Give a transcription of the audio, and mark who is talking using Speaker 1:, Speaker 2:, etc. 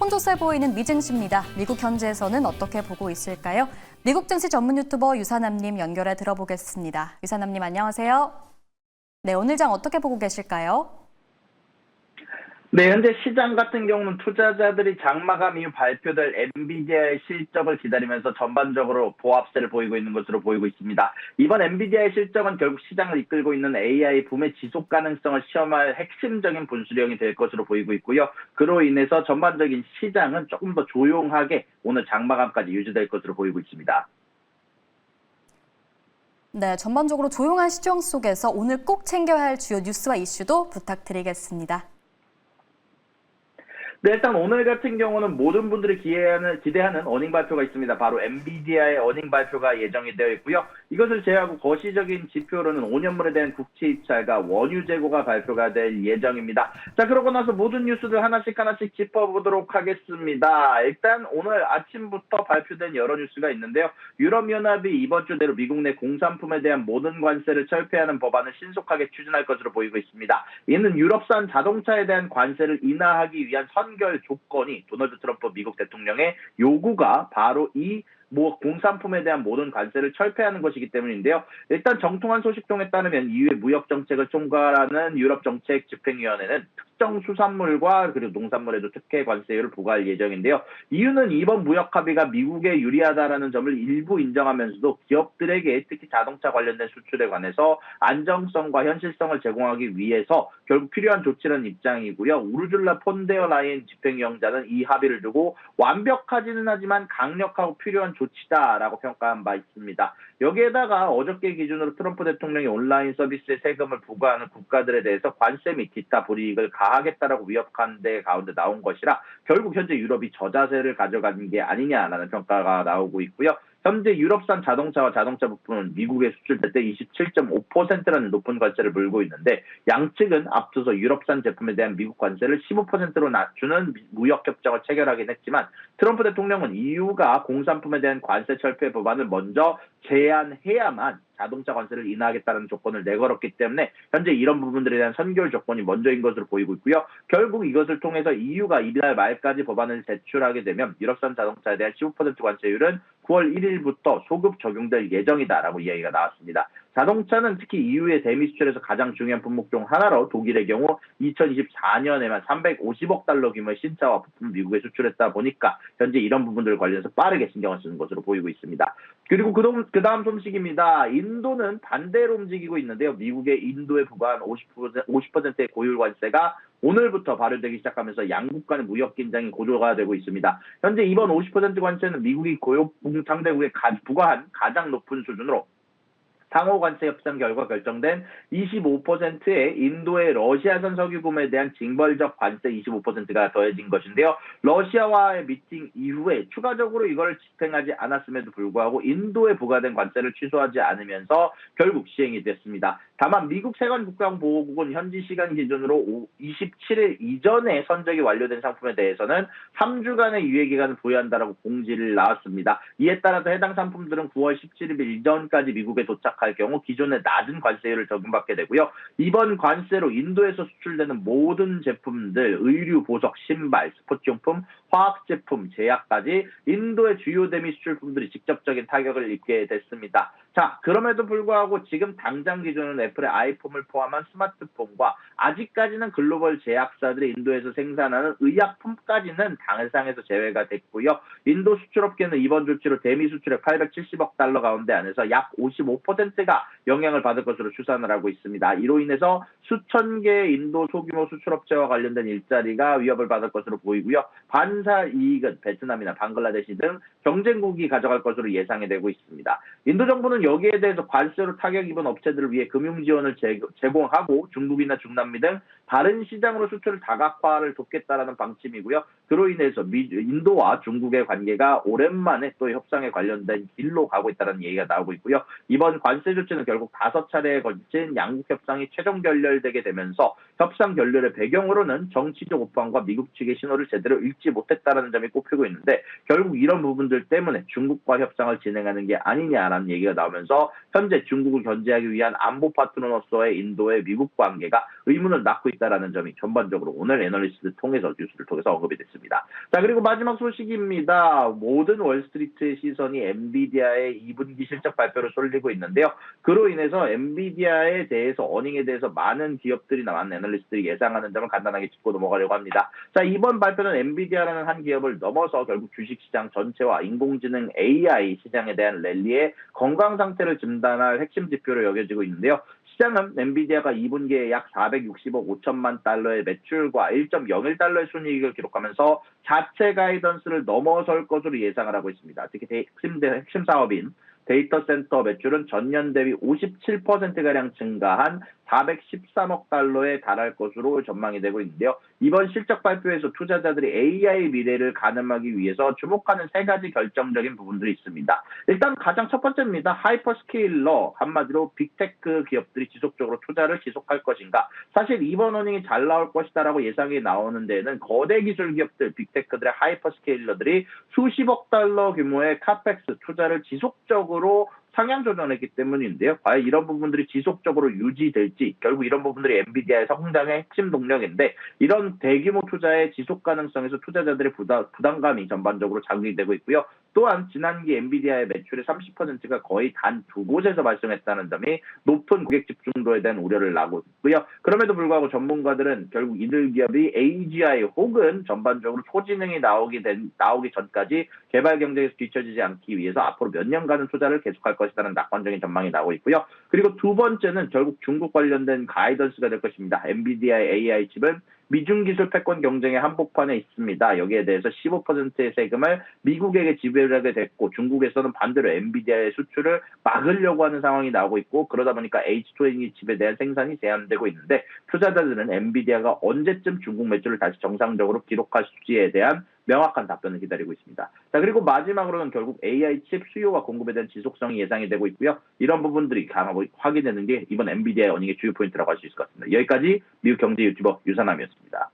Speaker 1: 혼조세 보이는 미증시입니다. 미국 현지에서는 어떻게 보고 있을까요? 미국 증시 전문 유튜버 유사남님 연결해 들어보겠습니다. 유사남님 안녕하세요. 네, 오늘 장 어떻게 보고 계실까요?
Speaker 2: 네, 현재 시장 같은 경우는 투자자들이 장마감 이후 발표될 엔비디아의 실적을 기다리면서 전반적으로 보합세를 보이고 있는 것으로 보이고 있습니다. 이번 엔비디아의 실적은 결국 시장을 이끌고 있는 AI 붐의 지속 가능성을 시험할 핵심적인 분수령이 될 것으로 보이고 있고요. 그로 인해서 전반적인 시장은 조금 더 조용하게 오늘 장마감까지 유지될 것으로 보이고 있습니다.
Speaker 1: 네, 전반적으로 조용한 시정 속에서 오늘 꼭 챙겨야 할 주요 뉴스와 이슈도 부탁드리겠습니다.
Speaker 2: 네, 일단 오늘 같은 경우는 모든 분들이 기대하는 어닝 발표가 있습니다. 바로 엔비디아의 어닝 발표가 예정이 되어 있고요. 이것을 제외하고 거시적인 지표로는 5년물에 대한 국채 입찰과 원유 재고가 발표가 될 예정입니다. 자, 그러고 나서 모든 뉴스들 하나씩 짚어보도록 하겠습니다. 일단 오늘 아침부터 발표된 여러 뉴스가 있는데요. 유럽연합이 이번 주 내로 미국 내 공산품에 대한 모든 관세를 철폐하는 법안을 신속하게 추진할 것으로 보이고 있습니다. 이는 유럽산 자동차에 대한 관세를 인하하기 위한 선결 조건이 도널드 트럼프 미국 대통령의 요구가 바로 이 공산품에 대한 모든 관세를 철폐하는 것이기 때문인데요. 일단 정통한 소식통에 따르면 EU의 무역정책을 총괄하는 유럽정책집행위원회는 특정 수산물과 그리고 농산물에도 특혜 관세율을 부과할 예정인데요. EU는 이번 무역 합의가 미국에 유리하다라는 점을 일부 인정하면서도 기업들에게 특히 자동차 관련된 수출에 관해서 안정성과 현실성을 제공하기 위해서 결국 필요한 조치라는 입장이고요. 우르줄라 폰데어 라이엔 집행위원장은 이 합의를 두고 완벽하지는 하지만 강력하고 필요한 조치다라고 평가한 바 있습니다. 여기에다가 어저께 기준으로 트럼프 대통령이 온라인 서비스에 세금을 부과하는 국가들에 대해서 관세 및 기타 불이익을 가하겠다라고 위협한 데 가운데 나온 것이라 결국 현재 유럽이 저자세를 가져가는 게 아니냐라는 평가가 나오고 있고요. 현재 유럽산 자동차와 자동차 부품은 미국에 수출될 때 27.5%라는 높은 관세를 물고 있는데 양측은 앞서서 유럽산 제품에 대한 미국 관세를 15%로 낮추는 무역협정을 체결하긴 했지만 트럼프 대통령은 EU가 공산품에 대한 관세 철폐 법안을 먼저 제안해야만 자동차 관세를 인하하겠다는 조건을 내걸었기 때문에 현재 이런 부분들에 대한 선결 조건이 먼저인 것으로 보이고 있고요. 결국 이것을 통해서 EU가 이달 말까지 법안을 제출하게 되면 유럽산 자동차에 대한 15% 관세율은 9월 1일부터 소급 적용될 예정이다라고 이야기가 나왔습니다. 자동차는 특히 EU의 대미 수출에서 가장 중요한 품목 중 하나로 독일의 경우 2024년에만 350억 달러 규모의 신차와 부품을 미국에 수출했다 보니까 현재 이런 부분들 관련해서 빠르게 신경을 쓰는 것으로 보이고 있습니다. 그리고 그 다음 소식입니다. 인도는 반대로 움직이고 있는데요. 미국의 인도에 부과한 50%의 고율 관세가 오늘부터 발효되기 시작하면서 양국 간의 무역 긴장이 고조가 되고 있습니다. 현재 이번 50% 관세는 미국이 고용 상대국에 부과한 가장 높은 수준으로 상호 관세 협상 결과 결정된 25%의 인도의 러시아산 석유 구매에 대한 징벌적 관세 25%가 더해진 것인데요. 러시아와의 미팅 이후에 추가적으로 이걸 집행하지 않았음에도 불구하고 인도에 부과된 관세를 취소하지 않으면서 결국 시행이 됐습니다. 다만 미국 세관국방보호국은 현지 시간 기준으로 27일 이전에 선적이 완료된 상품에 대해서는 3주간의 유예기간을 부여한다라고 공지를 나왔습니다. 이에 따라서 해당 상품들은 9월 17일 이전까지 미국에 도착할 경우 기존의 낮은 관세율을 적용받게 되고요. 이번 관세로 인도에서 수출되는 모든 제품들, 의류, 보석, 신발, 스포츠용품, 화학제품, 제약까지 인도의 주요 대미 수출품들이 직접적인 타격을 입게 됐습니다. 자, 그럼에도 불구하고 지금 당장 기준으로는 애플의 아이폰을 포함한 스마트폰과 아직까지는 글로벌 제약사들이 인도에서 생산하는 의약품까지는 당해상에서 제외가 됐고요. 인도 수출업계는 이번 조치로 대미 수출액 870억 달러 가운데 안에서 약 55%가 영향을 받을 것으로 추산을 하고 있습니다. 이로 인해서 수천 개의 인도 소규모 수출업체와 관련된 일자리가 위협을 받을 것으로 보이고요. 반사 이익은 베트남이나 방글라데시 등 경쟁국이 가져갈 것으로 예상이 되고 있습니다. 인도 정부는 여기에 대해서 관세로 타격 입은 업체들을 위해 금융 지원을 제공하고 중국이나 중남미 등 다른 시장으로 수출 다각화를 돕겠다라는 방침이고요. 그로 인해서 인도와 중국의 관계가 오랜만에 또 협상에 관련된 길로 가고 있다는 얘기가 나오고 있고요. 이번 관세 조치는 결국 5차례에 걸친 양국 협상이 최종 결렬되게 되면서 협상 결렬의 배경으로는 정치적 오판과 미국 측의 신호를 제대로 읽지 못했다는 점이 꼽히고 있는데 결국 이런 부분들 때문에 중국과 협상을 진행하는 게 아니냐라는 얘기가 나오면서 현재 중국을 견제하기 위한 안보 파트너로서의 인도의 미국 관계가 의문을 낳고 있다. 있다라는 점이 전반적으로 오늘 애널리스트 통해서 뉴스를 통해서 언급이 됐습니다. 자, 그리고 마지막 소식입니다. 모든 월스트리트의 시선이 엔비디아의 2분기 실적 발표를 쏠리고 있는데요. 그로 인해서 엔비디아에 대해서 어닝에 대해서 많은 기업들이 많은 애널리스트들이 예상하는 점을 간단하게 짚고 넘어가려고 합니다. 자, 이번 발표는 엔비디아라는 한 기업을 넘어서 결국 주식시장 전체와 인공지능 AI 시장에 대한 랠리의 건강 상태를 진단할 핵심 지표로 여겨지고 있는데요. 시장은 엔비디아가 2분기에 약 460억 5천만 달러의 매출과 1.01달러의 순이익을 기록하면서 자체 가이던스를 넘어설 것으로 예상을 하고 있습니다. 특히 핵심 사업인 데이터 센터 매출은 전년 대비 57%가량 증가한 413억 달러에 달할 것으로 전망이 되고 있는데요. 이번 실적 발표에서 투자자들이 AI 미래를 가늠하기 위해서 주목하는 세 가지 결정적인 부분들이 있습니다. 일단 가장 첫 번째입니다. 하이퍼스케일러, 한마디로 빅테크 기업들이 지속적으로 투자를 지속할 것인가. 사실 이번 어닝이 잘 나올 것이다라고 예상이 나오는 데에는 거대 기술 기업들, 빅테크들의 하이퍼스케일러들이 수십억 달러 규모의 카펙스 투자를 지속적으로 상향 조정했기 때문인데요. 과연 이런 부분들이 지속적으로 유지될지, 결국 이런 부분들이 엔비디아의 성장의 핵심 동력인데, 이런 대규모 투자의 지속 가능성에서 투자자들의 부담감이 전반적으로 작용이 되고 있고요. 또한 지난기 엔비디아의 매출의 30%가 거의 단 두 곳에서 발생했다는 점이 높은 고객 집중도에 대한 우려를 낳고 있고요. 그럼에도 불구하고 전문가들은 결국 이들 기업이 AGI 혹은 전반적으로 초지능이 나오기 전까지 개발 경쟁에서 뒤처지지 않기 위해서 앞으로 몇 년간은 투자를 계속할 것이라는 낙관적인 전망이 나오고 있고요. 그리고 두 번째는 결국 중국 관련된 가이던스가 될 것입니다. 엔비디아의 AI 칩은 미중 기술 패권 경쟁의 한복판에 있습니다. 여기에 대해서 15%의 세금을 미국에게 지불하게 됐고, 중국에서는 반대로 엔비디아의 수출을 막으려고 하는 상황이 나오고 있고, 그러다 보니까 H222 칩에 대한 생산이 제한되고 있는데, 투자자들은 엔비디아가 언제쯤 중국 매출을 다시 정상적으로 기록할 수지에 대한 명확한 답변을 기다리고 있습니다. 자, 그리고 마지막으로는 결국 AI 칩 수요와 공급에 대한 지속성이 예상이 되고 있고요. 이런 부분들이 강하고 확인되는 게 이번 엔비디아의 어닝의 주요 포인트라고 할 수 있을 것 같습니다. 여기까지 미국 경제 유튜버 유산남이었습니다.